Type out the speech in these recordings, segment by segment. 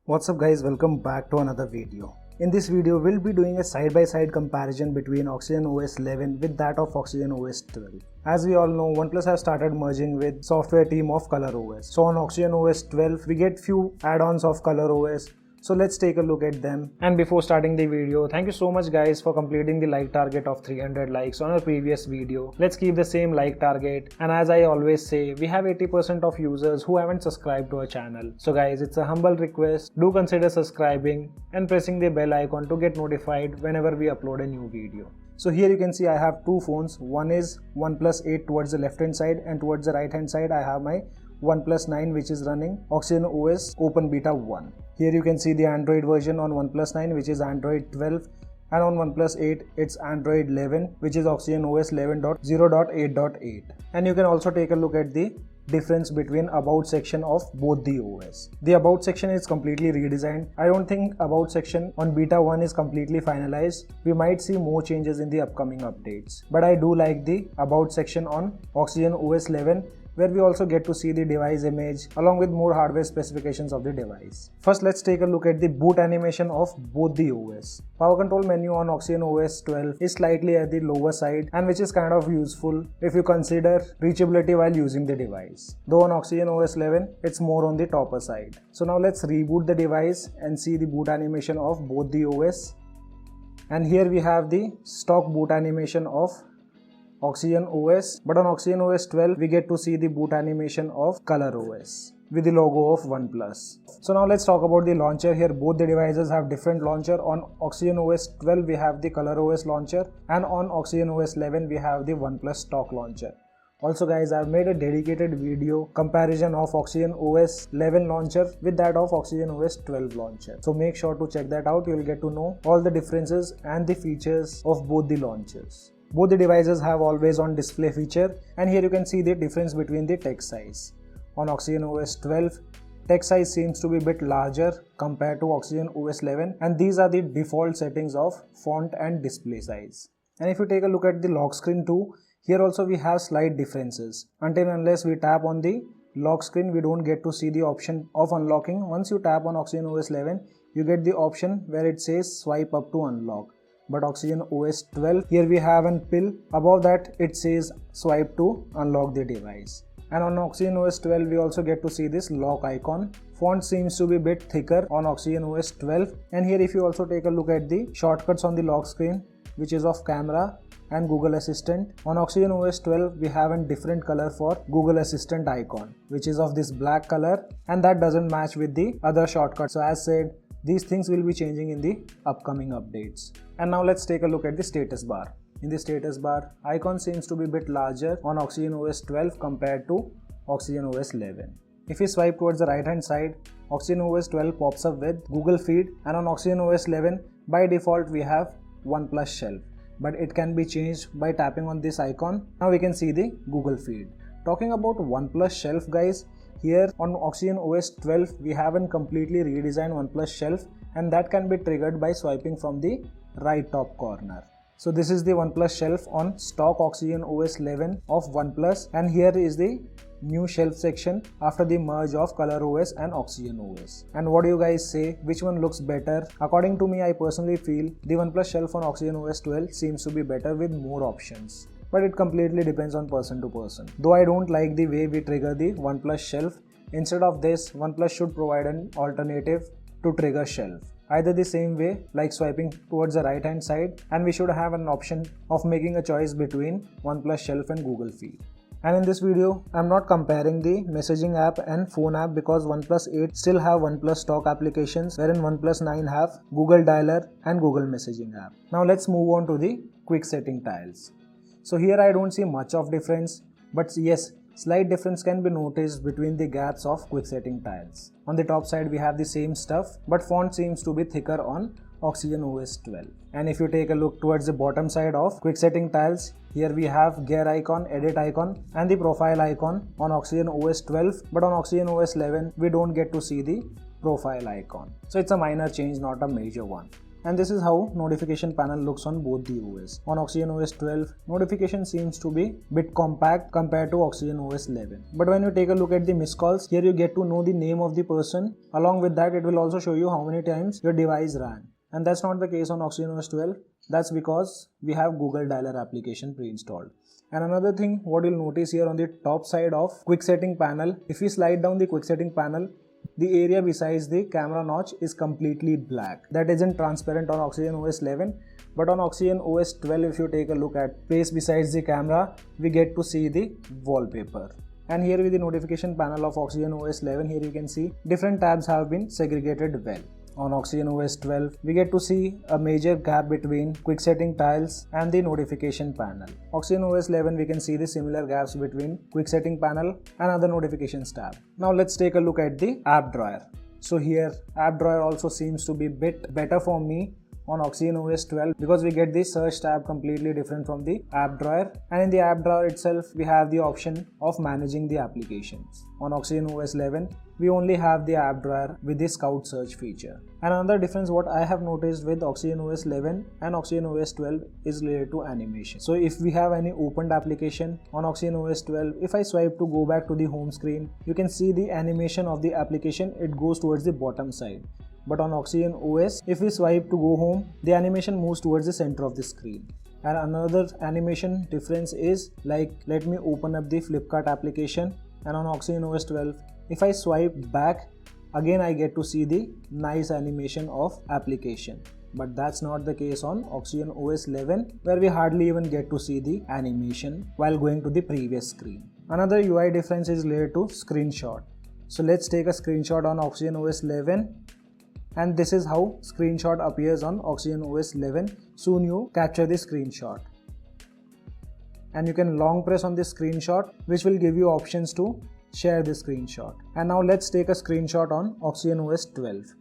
What's up guys, welcome back to another video. In this video, we'll be doing a side-by-side comparison between Oxygen OS 11 with that of Oxygen OS 12. As we all know, OnePlus has started merging with software team of ColorOS. So on Oxygen OS 12, we get few add-ons of ColorOS. So let's take a look at them. And before starting the video, thank you so much guys for completing the like target of 300 likes on our previous video. Let's keep the same like target. And as I always say, we have 80% of users who haven't subscribed to our channel. So guys, it's a humble request. Do consider subscribing and pressing the bell icon to get notified whenever we upload a new video. So here you can see I have two phones. One is OnePlus 8 towards the left hand side, and towards the right hand side I have my OnePlus 9 which is running Oxygen OS Open Beta 1. Here you can see the Android version on OnePlus 9 which is Android 12, and on OnePlus 8 it's Android 11 which is Oxygen OS 11.0.8.8. And you can also take a look at the difference between about section of both the OS. The about section is completely redesigned. I don't think about section on beta 1 is completely finalized. We might see more changes in the upcoming updates. But I do like the about section on Oxygen OS 11, where we also get to see the device image along with more hardware specifications of the device. First, let's take a look at the boot animation of both the OS. Power control menu on Oxygen OS 12 is slightly at the lower side, and which is kind of useful if you consider reachability while using the device. Though on Oxygen OS 11, it's more on the topper side. So now let's reboot the device and see the boot animation of both the OS. And here we have the stock boot animation of Oxygen OS, but on Oxygen OS 12 we get to see the boot animation of ColorOS with the logo of OnePlus. So now let's talk about the launcher. Here both the devices have different launcher. On Oxygen OS 12 we have the ColorOS launcher, and on Oxygen OS 11 we have the OnePlus stock launcher. Also guys, I've made a dedicated video comparison of Oxygen OS 11 launcher with that of Oxygen OS 12 launcher. So make sure to check that out. You'll get to know all the differences and the features of both the launchers. Both the devices have always on display feature, and here you can see the difference between the text size. On Oxygen OS 12, text size seems to be a bit larger compared to Oxygen OS 11, and these are the default settings of font and display size. And if you take a look at the lock screen too, here also we have slight differences. Until unless we tap on the lock screen, we don't get to see the option of unlocking. Once you tap on Oxygen OS 11, you get the option where it says swipe up to unlock. But Oxygen OS 12, here we have an pill. Above that it says swipe to unlock the device. And on Oxygen OS 12 we also get to see this lock icon. Font seems to be a bit thicker on Oxygen OS 12. And here if you also take a look at the shortcuts on the lock screen, which is of camera and Google Assistant. On Oxygen OS 12 we have a different color for Google Assistant icon, which is of this black color, and that doesn't match with the other shortcuts. So as said, these things will be changing in the upcoming updates. And now let's take a look at the status bar. In the status bar, icon seems to be a bit larger on Oxygen OS 12 compared to Oxygen OS 11. If we swipe towards the right hand side, Oxygen OS 12 pops up with Google Feed, and on Oxygen OS 11 by default we have OnePlus Shelf, but it can be changed by tapping on this icon. Now we can see the Google Feed. Talking about OnePlus Shelf guys, here on Oxygen OS 12 we have a completely redesigned OnePlus Shelf, and that can be triggered by swiping from the right top corner. So this is the OnePlus Shelf on stock Oxygen OS 11 of OnePlus, and here is the new shelf section after the merge of ColorOS and Oxygen OS. And what do you guys say? Which one looks better? According to me, I personally feel the OnePlus Shelf on Oxygen OS 12 seems to be better with more options. But it completely depends on person to person. Though I don't like the way we trigger the OnePlus Shelf. Instead of this, OnePlus should provide an alternative to trigger shelf. Either the same way like swiping towards the right hand side, and we should have an option of making a choice between OnePlus Shelf and Google Feed. And in this video, I'm not comparing the messaging app and phone app because OnePlus 8 still have OnePlus stock applications, wherein OnePlus 9 have Google Dialer and Google Messaging app. Now let's move on to the quick setting tiles. So here I don't see much of difference, but yes, slight difference can be noticed between the gaps of quick setting tiles. On the top side we have the same stuff, but font seems to be thicker on Oxygen OS 12. And if you take a look towards the bottom side of quick setting tiles, here we have gear icon, edit icon and the profile icon on Oxygen OS 12, but on Oxygen OS 11 we don't get to see the profile icon. So it's a minor change, not a major one. And this is how notification panel looks on both the OS. On Oxygen OS 12, notification seems to be bit compact compared to Oxygen OS 11. But when you take a look at the missed calls, here you get to know the name of the person. Along with that, it will also show you how many times your device ran. And that's not the case on Oxygen OS 12. That's because we have Google Dialer application pre-installed. And another thing, what you'll notice here on the top side of quick setting panel, if you slide down the quick setting panel, the area besides the camera notch is completely black. That isn't transparent on Oxygen OS 11, but on Oxygen OS 12, if you take a look at place besides the camera, we get to see the wallpaper. And here with the notification panel of Oxygen OS 11, here you can see different tabs have been segregated well. On Oxygen OS 12, we get to see a major gap between quick setting tiles and the notification panel. Oxygen OS 11, we can see the similar gaps between quick setting panel and other notifications tab. Now let's take a look at the app drawer. So here app drawer also seems to be bit better for me on Oxygen OS 12 because we get the search tab completely different from the app drawer, and in the app drawer itself we have the option of managing the applications. On Oxygen OS 11 we only have the app drawer with the scout search feature. And another difference what I have noticed with Oxygen OS 11 and Oxygen OS 12 is related to animation. So if we have any opened application on Oxygen OS 12, if I swipe to go back to the home screen, you can see the animation of the application, it goes towards the bottom side. But on Oxygen OS, if we swipe to go home, the animation moves towards the center of the screen. And another animation difference is, like, let me open up the Flipkart application, and on Oxygen OS 12, if I swipe back, again I get to see the nice animation of application. But that's not the case on Oxygen OS 11, where we hardly even get to see the animation while going to the previous screen. Another UI difference is related to screenshot. So let's take a screenshot on Oxygen OS 11. And this is how screenshot appears on Oxygen OS 11. Soon you capture the screenshot. And you can long press on this screenshot, which will give you options to share the screenshot. And now let's take a screenshot on Oxygen OS 12.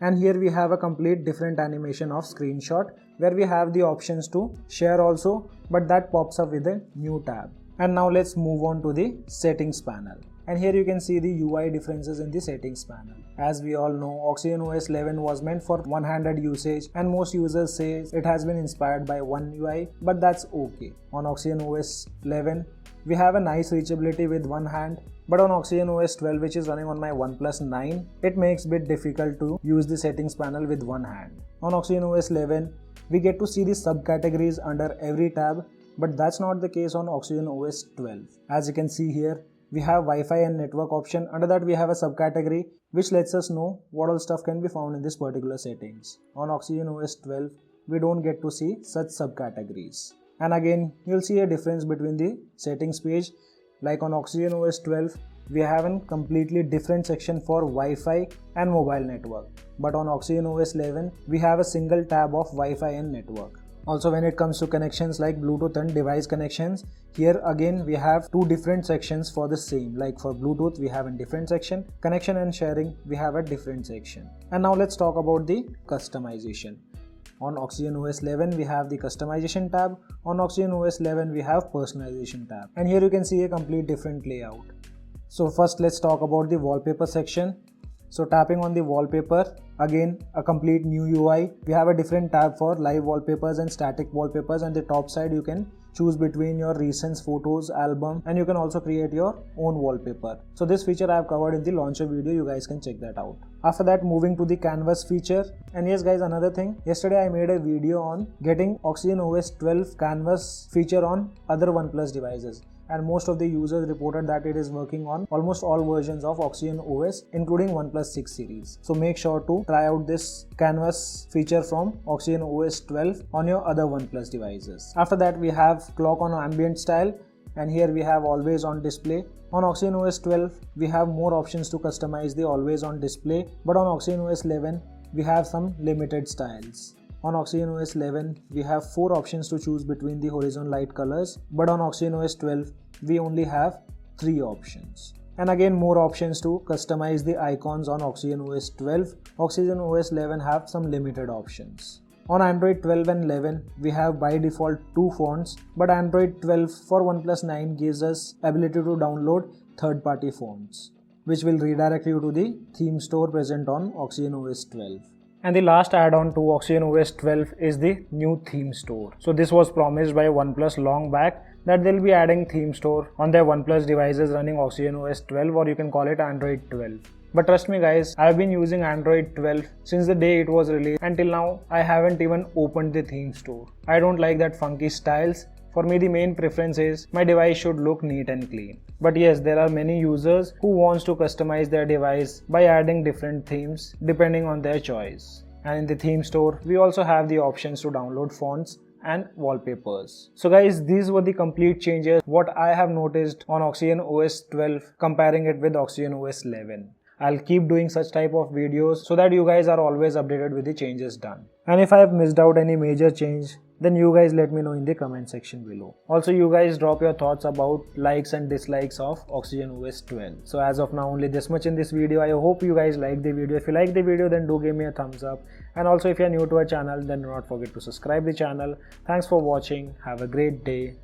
And here we have a complete different animation of screenshot, where we have the options to share also, but that pops up with a new tab. And now let's move on to the settings panel. And here you can see the UI differences in the settings panel. As we all know, Oxygen OS 11 was meant for one-handed usage, and most users say it has been inspired by One UI, but that's okay. On Oxygen OS 11, we have a nice reachability with one hand, but on Oxygen OS 12, which is running on my OnePlus 9, it makes it a bit difficult to use the settings panel with one hand. On Oxygen OS 11, we get to see the subcategories under every tab, but that's not the case on Oxygen OS 12. As you can see here, we have Wi-Fi and network option. Under that we have a subcategory which lets us know what all stuff can be found in this particular settings. On Oxygen OS 12, we don't get to see such subcategories. And again, you'll see a difference between the settings page. Like on Oxygen OS 12, we have a completely different section for Wi-Fi and mobile network. But on Oxygen OS 11, we have a single tab of Wi-Fi and network. Also, when it comes to connections like Bluetooth and device connections, here again we have two different sections for the same. Like for Bluetooth we have a different section, connection and sharing we have a different section. And now let's talk about the customization. On Oxygen OS 11 we have the customization tab. On Oxygen OS 11 we have personalization tab. And here you can see a complete different layout. So first let's talk about the wallpaper section. So tapping on the wallpaper, again a complete new UI. We have a different tab for live wallpapers and static wallpapers, and the top side you can choose between your recent photos, album, and you can also create your own wallpaper. So this feature I have covered in the launcher video, you guys can check that out. After that, moving to the canvas feature. And yes guys, another thing, yesterday I made a video on getting Oxygen OS 12 canvas feature on other OnePlus devices. And most of the users reported that it is working on almost all versions of Oxygen OS, including OnePlus 6 series. So make sure to try out this canvas feature from Oxygen OS 12 on your other OnePlus devices. After that, we have clock on ambient style, and here we have always on display. On Oxygen OS 12, we have more options to customize the always on display, but on Oxygen OS 11, we have some limited styles. On Oxygen OS 11, we have 4 options to choose between the horizon light colors, but on Oxygen OS 12, we only have 3 options. And again, more options to customize the icons on Oxygen OS 12. Oxygen OS 11 have some limited options. On Android 12 and 11, we have by default 2 fonts, but Android 12 for OnePlus 9 gives us ability to download third-party fonts. which will redirect you to the theme store present on Oxygen OS 12. And the last add-on to Oxygen OS 12 is the new theme store. So this was promised by OnePlus long back that they'll be adding theme store on their OnePlus devices running Oxygen OS 12, or you can call it Android 12. But trust me guys, I've been using Android 12 since the day it was released. Until now, I haven't even opened the theme store. I don't like that funky styles. For me, the main preference is my device should look neat and clean. But yes, there are many users who wants to customize their device by adding different themes depending on their choice. And in the theme store, we also have the options to download fonts and wallpapers. So guys, these were the complete changes what I have noticed on Oxygen OS 12 comparing it with Oxygen OS 11. I'll keep doing such type of videos so that you guys are always updated with the changes done. And if I have missed out any major change, then you guys let me know in the comment section below. Also, you guys drop your thoughts about likes and dislikes of Oxygen OS 12. So as of now, only this much in this video. I hope you guys like the video. If you like the video, then do give me a thumbs up. And also if you are new to our channel, then do not forget to subscribe the channel. Thanks for watching. Have a great day.